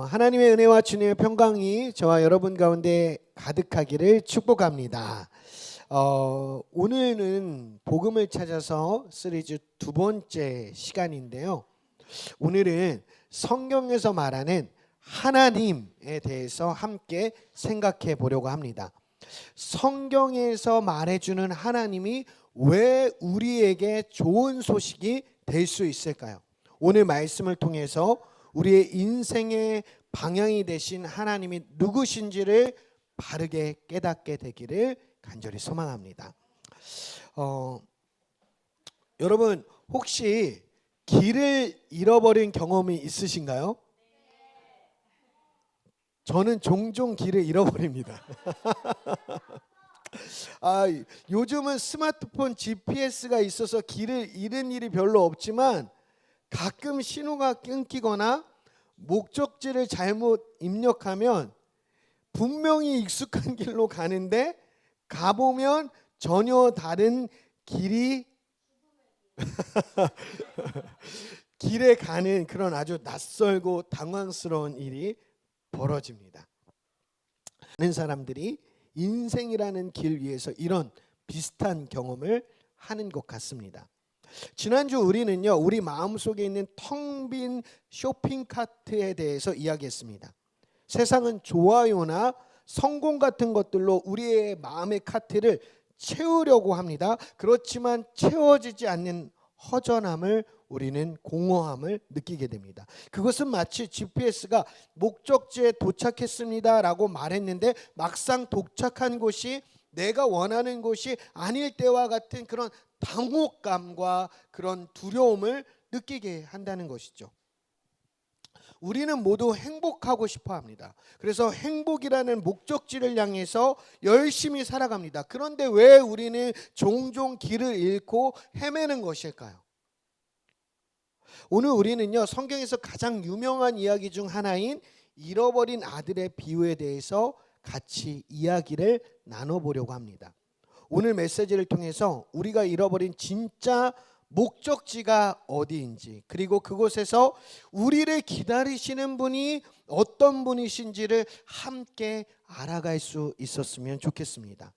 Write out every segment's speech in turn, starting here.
하나님의 은혜와 주님의 평강이 저와 여러분 가운데 가득하기를 축복합니다. 오늘은 복음을 찾아서 시리즈 두 번째 시간인데요. 오늘은 성경에서 말하는 하나님에 대해서 함께 생각해 보려고 합니다. 성경에서 말해주는 하나님이 왜 우리에게 좋은 소식이 될 수 있을까요? 오늘 말씀을 통해서 우리의 인생의 방향이 되신 하나님이 누구신지를 바르게 깨닫게 되기를 간절히 소망합니다. 여러분 혹시 길을 잃어버린 경험이 있으신가요? 저는 종종 길을 잃어버립니다. 요즘은 스마트폰 GPS가 있어서 길을 잃은 일이 별로 없지만 가끔 신호가 끊기거나 목적지를 잘못 입력하면 분명히 익숙한 길로 가는데 가보면 전혀 다른 길에 가는 그런 아주 낯설고 당황스러운 일이 벌어집니다. 많은 사람들이 인생이라는 길 위에서 이런 비슷한 경험을 하는 것 같습니다. 지난주 우리는요, 우리 마음속에 있는 텅 빈 쇼핑카트에 대해서 이야기했습니다. 세상은 좋아요나 성공 같은 것들로 우리의 마음의 카트를 채우려고 합니다. 그렇지만 채워지지 않는 허전함을 우리는 공허함을 느끼게 됩니다. 그것은 마치 GPS가 목적지에 도착했습니다 라고 말했는데 막상 도착한 곳이 내가 원하는 곳이 아닐 때와 같은 그런 당혹감과 그런 두려움을 느끼게 한다는 것이죠. 우리는 모두 행복하고 싶어 합니다. 그래서 행복이라는 목적지를 향해서 열심히 살아갑니다. 그런데 왜 우리는 종종 길을 잃고 헤매는 것일까요? 오늘 우리는요, 성경에서 가장 유명한 이야기 중 하나인 잃어버린 아들의 비유에 대해서 같이 이야기를 나눠보려고 합니다. 오늘 메시지를 통해서 우리가 잃어버린 진짜 목적지가 어디인지, 그리고 그곳에서 우리를 기다리시는 분이 어떤 분이신지를 함께 알아갈 수 있었으면 좋겠습니다.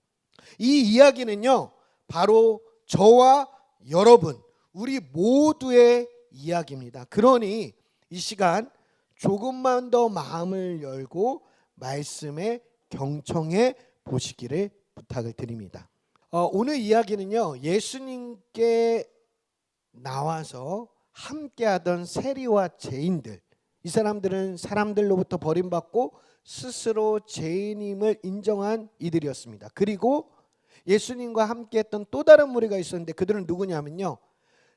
이 이야기는요, 바로 저와 여러분, 우리 모두의 이야기입니다. 그러니 이 시간 조금만 더 마음을 열고 말씀에 경청해 보시기를 부탁을 드립니다. 오늘 이야기는요, 예수님께 나와서 함께하던 세리와 죄인들, 이 사람들은 사람들로부터 버림받고 스스로 죄인임을 인정한 이들이었습니다. 그리고 예수님과 함께했던 또 다른 무리가 있었는데 그들은 누구냐면요,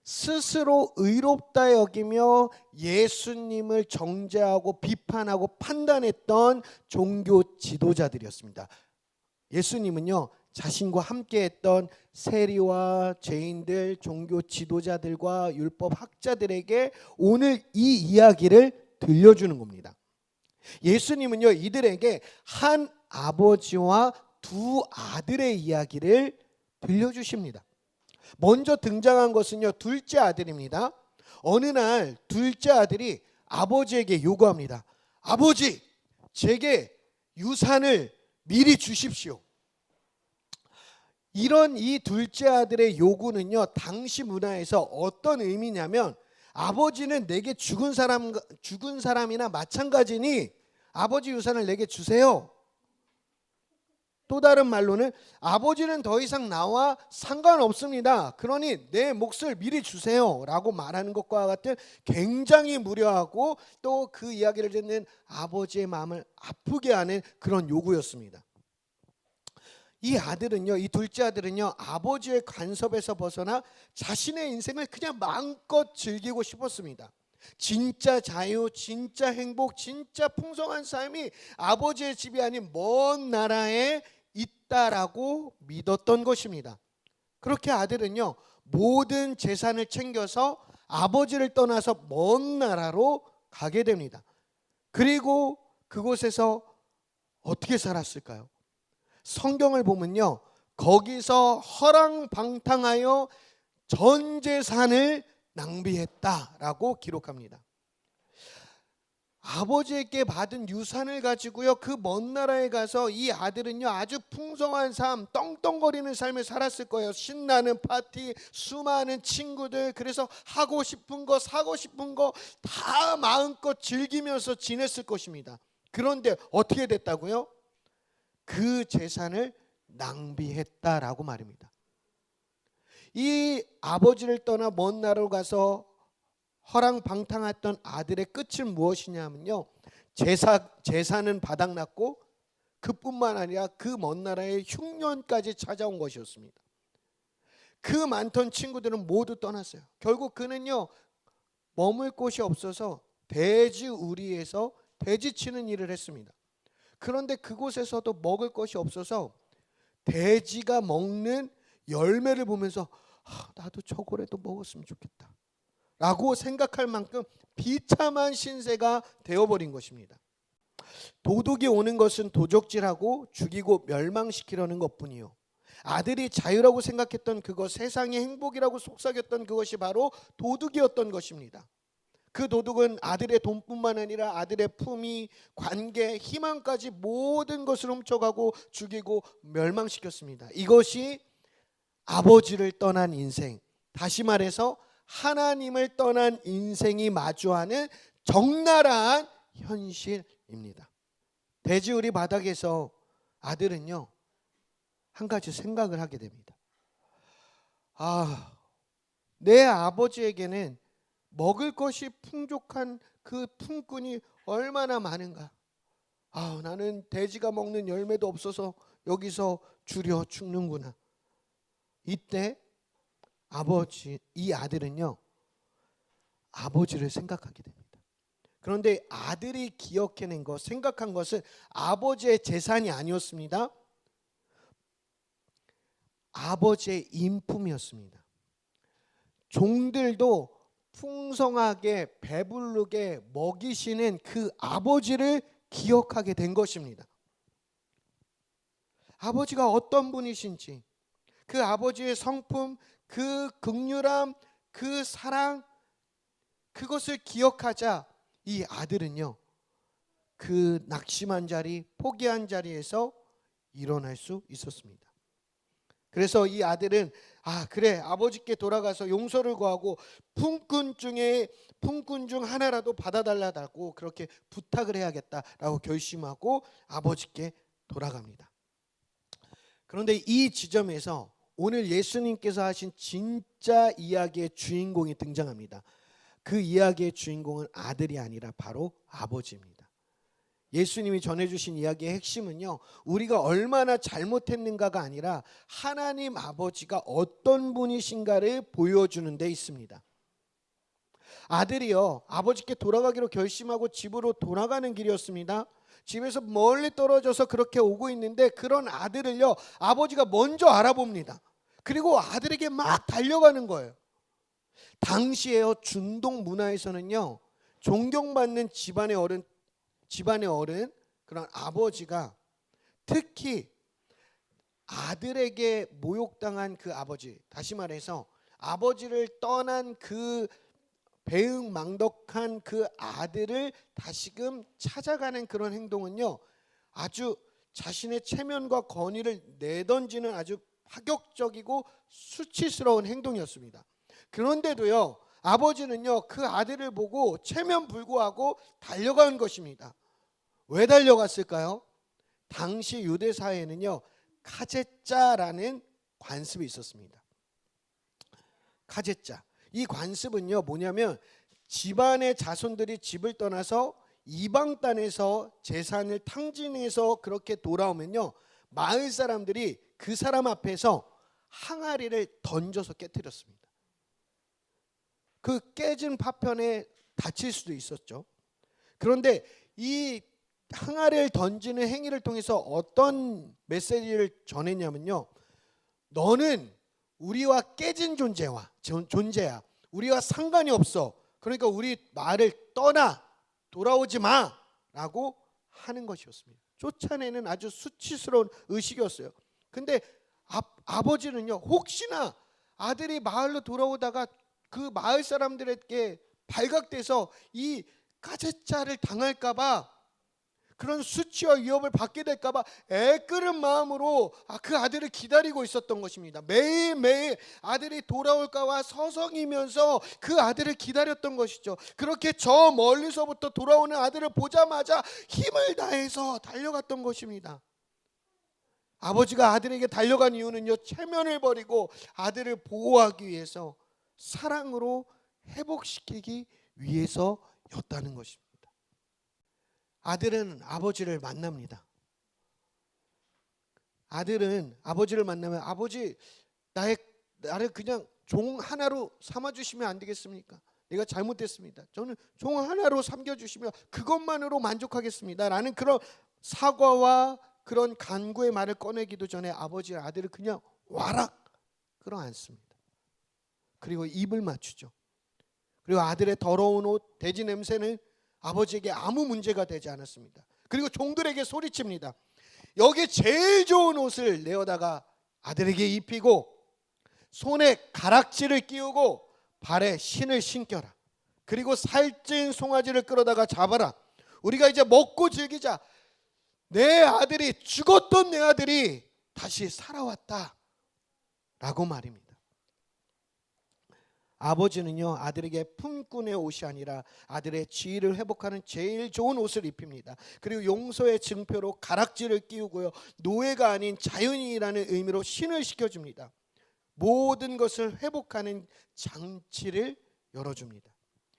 스스로 의롭다 여기며 예수님을 정죄하고 비판하고 판단했던 종교 지도자들이었습니다. 예수님은요, 자신과 함께했던 세리와 죄인들, 종교 지도자들과 율법 학자들에게 오늘 이 이야기를 들려주는 겁니다. 예수님은요, 이들에게 한 아버지와 두 아들의 이야기를 들려주십니다. 먼저 등장한 것은요, 둘째 아들입니다. 어느 날 둘째 아들이 아버지에게 요구합니다. 아버지, 제게 유산을 미리 주십시오. 이런 이 둘째 아들의 요구는요, 당시 문화에서 어떤 의미냐면, 아버지는 내게 죽은 사람이나 마찬가지니 아버지 유산을 내게 주세요. 또 다른 말로는 아버지는 더 이상 나와 상관없습니다. 그러니 내 몫을 미리 주세요 라고 말하는 것과 같은 굉장히 무례하고 또 그 이야기를 듣는 아버지의 마음을 아프게 하는 그런 요구였습니다. 이 아들은요, 이 둘째 아들은요, 아버지의 간섭에서 벗어나 자신의 인생을 그냥 마음껏 즐기고 싶었습니다. 진짜 자유, 진짜 행복, 진짜 풍성한 삶이 아버지의 집이 아닌 먼 나라에 있다라고 믿었던 것입니다. 그렇게 아들은요, 모든 재산을 챙겨서 아버지를 떠나서 먼 나라로 가게 됩니다. 그리고 그곳에서 어떻게 살았을까요? 성경을 보면요, 거기서 허랑방탕하여 전 재산을 낭비했다라고 기록합니다. 아버지에게 받은 유산을 가지고요, 그 먼 나라에 가서 이 아들은요 아주 풍성한 삶, 떵떵거리는 삶을 살았을 거예요. 신나는 파티, 수많은 친구들, 그래서 하고 싶은 거 사고 싶은 거 다 마음껏 즐기면서 지냈을 것입니다. 그런데 어떻게 됐다고요? 그 재산을 낭비했다라고 말입니다. 이 아버지를 떠나 먼 나라로 가서 허랑방탕했던 아들의 끝은 무엇이냐면요, 재산은 바닥났고 그뿐만 아니라 그 먼 나라의 흉년까지 찾아온 것이었습니다. 그 많던 친구들은 모두 떠났어요. 결국 그는요 머물 곳이 없어서 돼지 우리에서 돼지 치는 일을 했습니다. 그런데 그곳에서도 먹을 것이 없어서 돼지가 먹는 열매를 보면서 나도 저거라도 먹었으면 좋겠다 라고 생각할 만큼 비참한 신세가 되어버린 것입니다. 도둑이 오는 것은 도적질하고 죽이고 멸망시키려는 것뿐이요, 아들이 자유라고 생각했던 그것, 세상의 행복이라고 속삭였던 그것이 바로 도둑이었던 것입니다. 그 도둑은 아들의 돈뿐만 아니라 아들의 품위, 관계, 희망까지 모든 것을 훔쳐가고 죽이고 멸망시켰습니다. 이것이 아버지를 떠난 인생, 다시 말해서 하나님을 떠난 인생이 마주하는 적나라한 현실입니다. 돼지우리 바닥에서 아들은요 한 가지 생각을 하게 됩니다. 내 아버지에게는 먹을 것이 풍족한 그 품꾼이 얼마나 많은가. 나는 돼지가 먹는 열매도 없어서 여기서 줄여 죽는구나. 이때 이 아들은요 아버지를 생각하게 됩니다. 그런데 아들이 기억해낸 것, 생각한 것은 아버지의 재산이 아니었습니다. 아버지의 인품이었습니다. 종들도 풍성하게 배부르게 먹이시는 그 아버지를 기억하게 된 것입니다. 아버지가 어떤 분이신지, 그 아버지의 성품, 그 긍휼함, 그 사랑, 그것을 기억하자 이 아들은요 그 낙심한 자리, 포기한 자리에서 일어날 수 있었습니다. 그래서 이 아들은 그래, 아버지께 돌아가서 용서를 구하고 품꾼 중 하나라도 받아달라고 그렇게 부탁을 해야겠다라고 결심하고 아버지께 돌아갑니다. 그런데 이 지점에서 오늘 예수님께서 하신 진짜 이야기의 주인공이 등장합니다. 그 이야기의 주인공은 아들이 아니라 바로 아버지입니다. 예수님이 전해주신 이야기의 핵심은요, 우리가 얼마나 잘못했는가가 아니라 하나님 아버지가 어떤 분이신가를 보여주는 데 있습니다. 아들이요 아버지께 돌아가기로 결심하고 집으로 돌아가는 길이었습니다. 집에서 멀리 떨어져서 그렇게 오고 있는데 그런 아들을요 아버지가 먼저 알아봅니다. 그리고 아들에게 막 달려가는 거예요. 당시에요 중동 문화에서는요 존경받는 집안의 어른, 그런 아버지가 특히 아들에게 모욕당한 그 아버지, 다시 말해서 아버지를 떠난 그 배은망덕한 그 아들을 다시금 찾아가는 그런 행동은요 아주 자신의 체면과 권위를 내던지는 아주 파격적이고 수치스러운 행동이었습니다. 그런데도요 아버지는요 그 아들을 보고 체면불구하고 달려간 것입니다. 왜 달려갔을까요? 당시 유대 사회에는요 카제자라는 관습이 있었습니다. 카제자, 이 관습은요 뭐냐면 집안의 자손들이 집을 떠나서 이방 땅에서 재산을 탕진해서 그렇게 돌아오면요 마을 사람들이 그 사람 앞에서 항아리를 던져서 깨뜨렸습니다. 그 깨진 파편에 다칠 수도 있었죠. 그런데 이 항아리를 던지는 행위를 통해서 어떤 메시지를 전했냐면요, 너는 우리와 깨진 존재야. 우리와 상관이 없어. 그러니까 우리 마을을 떠나, 돌아오지 마 라고 하는 것이었습니다. 쫓아내는 아주 수치스러운 의식이었어요. 근데 아버지는요 혹시나 아들이 마을로 돌아오다가 그 마을 사람들에게 발각돼서 이 가제자를 당할까봐, 그런 수치와 위협을 받게 될까봐 애끓은 마음으로 그 아들을 기다리고 있었던 것입니다. 매일매일 아들이 돌아올까봐 서성이면서 그 아들을 기다렸던 것이죠. 그렇게 저 멀리서부터 돌아오는 아들을 보자마자 힘을 다해서 달려갔던 것입니다. 아버지가 아들에게 달려간 이유는요, 체면을 버리고 아들을 보호하기 위해서, 사랑으로 회복시키기 위해서였다는 것입니다. 아들은 아버지를 만납니다. 아들은 아버지를 만나면, 아버지, 나를 그냥 종 하나로 삼아주시면 안 되겠습니까? 내가 잘못했습니다. 저는 종 하나로 삼겨주시면 그것만으로 만족하겠습니다 라는 그런 사과와 그런 간구의 말을 꺼내기도 전에 아버지 아들을 그냥 와락 끌어안습니다. 그리고 입을 맞추죠. 그리고 아들의 더러운 옷, 돼지 냄새는 아버지에게 아무 문제가 되지 않았습니다. 그리고 종들에게 소리칩니다. 여기 제일 좋은 옷을 내어다가 아들에게 입히고, 손에 가락지를 끼우고 발에 신을 신겨라. 그리고 살찐 송아지를 끌어다가 잡아라. 우리가 이제 먹고 즐기자. 내 아들이, 죽었던 내 아들이 다시 살아왔다 라고 말입니다. 아버지는요, 아들에게 품꾼의 옷이 아니라 아들의 지위를 회복하는 제일 좋은 옷을 입힙니다. 그리고 용서의 증표로 가락지를 끼우고요, 노예가 아닌 자연인이라는 의미로 신을 시켜줍니다. 모든 것을 회복하는 장치를 열어줍니다.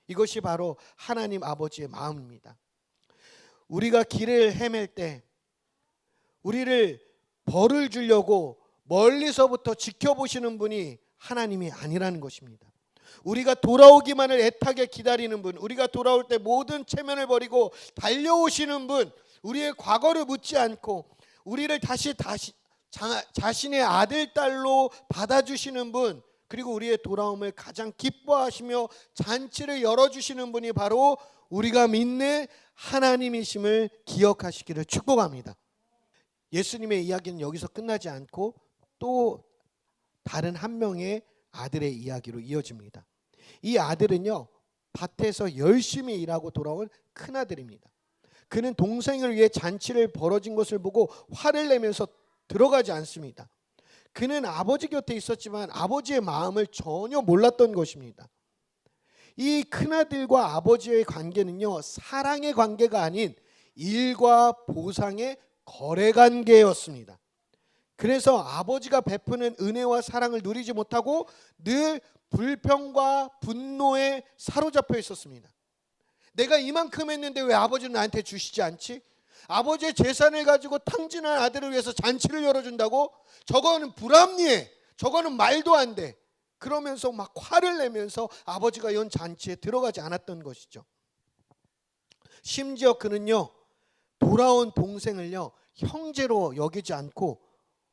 이것이 바로 하나님 아버지의 마음입니다. 우리가 길을 헤맬 때 우리를 벌을 주려고 멀리서부터 지켜보시는 분이 하나님이 아니라는 것입니다. 우리가 돌아오기만을 애타게 기다리는 분, 우리가 돌아올 때 모든 체면을 버리고 달려오시는 분, 우리의 과거를 묻지 않고 우리를 다시 자신의 아들, 딸로 받아주시는 분, 그리고 우리의 돌아옴을 가장 기뻐하시며 잔치를 열어주시는 분이 바로 우리가 믿는 하나님이심을 기억하시기를 축복합니다. 예수님의 이야기는 여기서 끝나지 않고 또 다른 한 명의 아들의 이야기로 이어집니다. 이 아들은요, 밭에서 열심히 일하고 돌아온 큰아들입니다. 그는 동생을 위해 잔치를 벌어진 것을 보고 화를 내면서 들어가지 않습니다. 그는 아버지 곁에 있었지만 아버지의 마음을 전혀 몰랐던 것입니다. 이 큰아들과 아버지의 관계는요, 사랑의 관계가 아닌 일과 보상의 거래 관계였습니다. 그래서 아버지가 베푸는 은혜와 사랑을 누리지 못하고 늘 불평과 분노에 사로잡혀 있었습니다. 내가 이만큼 했는데 왜 아버지는 나한테 주시지 않지? 아버지의 재산을 가지고 탕진한 아들을 위해서 잔치를 열어준다고? 저거는 불합리해. 저거는 말도 안 돼. 그러면서 막 화를 내면서 아버지가 연 잔치에 들어가지 않았던 것이죠. 심지어 그는요, 돌아온 동생을요, 형제로 여기지 않고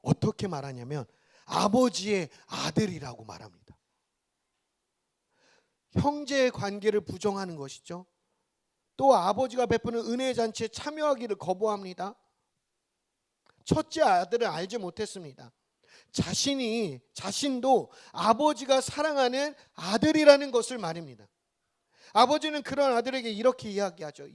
어떻게 말하냐면 아버지의 아들이라고 말합니다. 형제의 관계를 부정하는 것이죠. 또 아버지가 베푸는 은혜의 잔치에 참여하기를 거부합니다. 첫째 아들을 알지 못했습니다. 자신도 아버지가 사랑하는 아들이라는 것을 말입니다. 아버지는 그런 아들에게 이렇게 이야기하죠.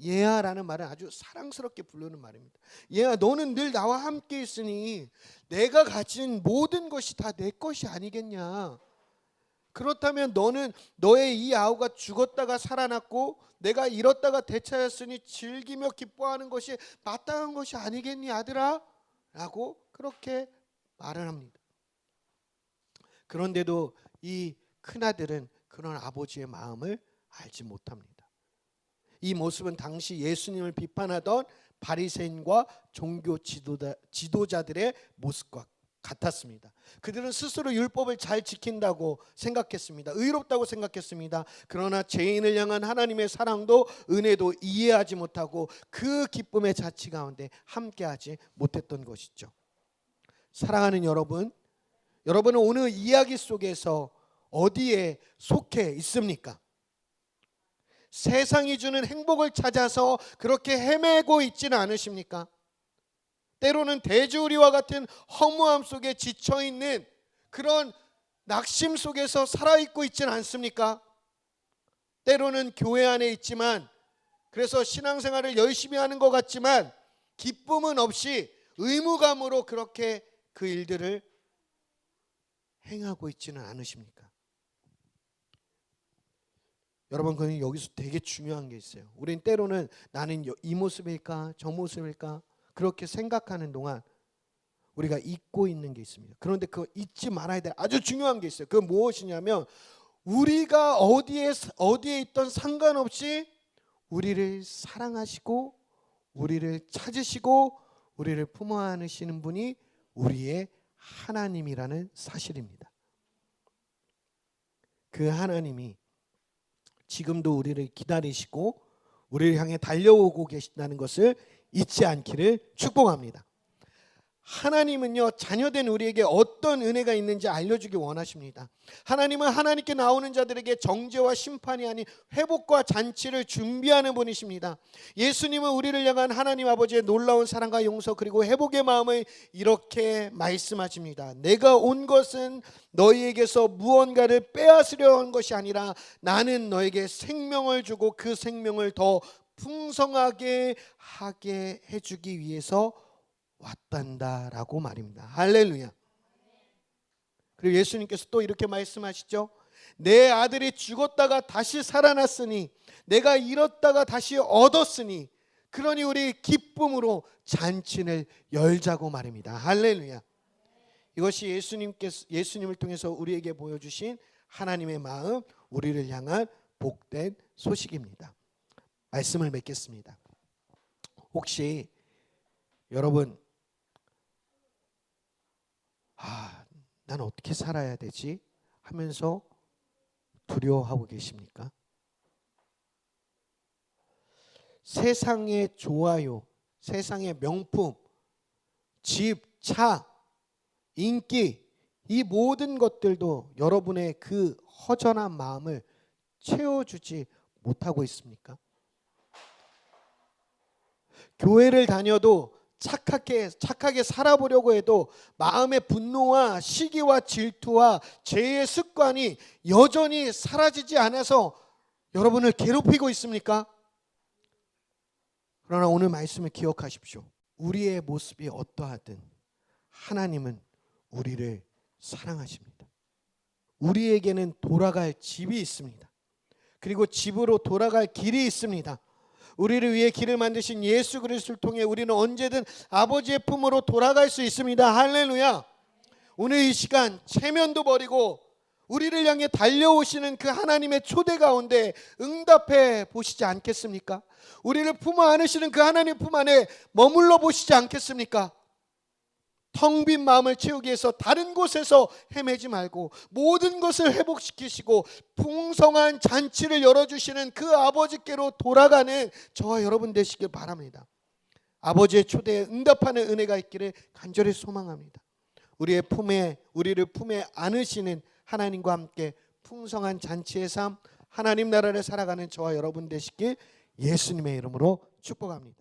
얘야라는 말은 아주 사랑스럽게 부르는 말입니다. 얘야, 너는 늘 나와 함께 있으니 내가 가진 모든 것이 다 내 것이 아니겠냐. 그렇다면 너는 너의 이 아우가 죽었다가 살아났고 내가 잃었다가 되찾았으니 즐기며 기뻐하는 것이 마땅한 것이 아니겠니 아들아? 라고 그렇게 말을 합니다. 그런데도 이 큰아들은 그런 아버지의 마음을 알지 못합니다. 이 모습은 당시 예수님을 비판하던 바리새인과 종교 지도자들의 모습과 같았습니다. 그들은 스스로 율법을 잘 지킨다고 생각했습니다. 의롭다고 생각했습니다. 그러나 죄인을 향한 하나님의 사랑도 은혜도 이해하지 못하고 그 기쁨의 자취 가운데 함께하지 못했던 것이죠. 사랑하는 여러분, 여러분은 오늘 이야기 속에서 어디에 속해 있습니까? 세상이 주는 행복을 찾아서 그렇게 헤매고 있지는 않으십니까? 때로는 돼지우리와 같은 허무함 속에 지쳐있는 그런 낙심 속에서 살아있고 있지는 않습니까? 때로는 교회 안에 있지만 그래서 신앙생활을 열심히 하는 것 같지만 기쁨은 없이 의무감으로 그렇게 그 일들을 행하고 있지는 않으십니까? 여러분, 그는 여기서 되게 중요한 게 있어요. 우린 때로는 나는 이 모습일까 저 모습일까 그렇게 생각하는 동안 우리가 잊고 있는 게 있습니다. 그런데 그거 잊지 말아야 될 아주 중요한 게 있어요. 그건 무엇이냐면 우리가 어디에 있던 상관없이 우리를 사랑하시고 우리를 찾으시고 우리를 품어 안으시는 분이 우리의 하나님이라는 사실입니다. 그 하나님이 지금도 우리를 기다리시고 우리를 향해 달려오고 계신다는 것을 잊지 않기를 축복합니다. 하나님은요, 자녀된 우리에게 어떤 은혜가 있는지 알려주기 원하십니다. 하나님은 하나님께 나오는 자들에게 정죄와 심판이 아닌 회복과 잔치를 준비하는 분이십니다. 예수님은 우리를 향한 하나님 아버지의 놀라운 사랑과 용서 그리고 회복의 마음을 이렇게 말씀하십니다. 내가 온 것은 너희에게서 무언가를 빼앗으려 한 것이 아니라 나는 너에게 생명을 주고 그 생명을 더 풍성하게 하게 해주기 위해서 왔단다라고 말입니다. 할렐루야. 그리고 예수님께서 또 이렇게 말씀하시죠. 내 아들이 죽었다가 다시 살아났으니 내가 잃었다가 다시 얻었으니 그러니 우리 기쁨으로 잔치를 열자고 말입니다. 할렐루야. 이것이 예수님을 통해서 우리에게 보여주신 하나님의 마음, 우리를 향한 복된 소식입니다. 말씀을 맺겠습니다. 혹시 여러분 난 어떻게 살아야 되지? 하면서 두려워하고 계십니까? 세상의 좋아요, 세상의 명품, 집, 차, 인기 이 모든 것들도 여러분의 그 허전한 마음을 채워주지 못하고 있습니까? 교회를 다녀도 착하게 살아보려고 해도 마음의 분노와 시기와 질투와 죄의 습관이 여전히 사라지지 않아서 여러분을 괴롭히고 있습니까? 그러나 오늘 말씀을 기억하십시오. 우리의 모습이 어떠하든 하나님은 우리를 사랑하십니다. 우리에게는 돌아갈 집이 있습니다. 그리고 집으로 돌아갈 길이 있습니다. 우리를 위해 길을 만드신 예수 그리스도를 통해 우리는 언제든 아버지의 품으로 돌아갈 수 있습니다. 할렐루야. 오늘 이 시간 체면도 버리고 우리를 향해 달려오시는 그 하나님의 초대 가운데 응답해 보시지 않겠습니까? 우리를 품어 안으시는 그 하나님 품 안에 머물러 보시지 않겠습니까? 텅 빈 마음을 채우기 위해서 다른 곳에서 헤매지 말고 모든 것을 회복시키시고 풍성한 잔치를 열어주시는 그 아버지께로 돌아가는 저와 여러분 되시길 바랍니다. 아버지의 초대에 응답하는 은혜가 있기를 간절히 소망합니다. 우리를 품에 안으시는 하나님과 함께 풍성한 잔치의 삶, 하나님 나라를 살아가는 저와 여러분 되시길 예수님의 이름으로 축복합니다.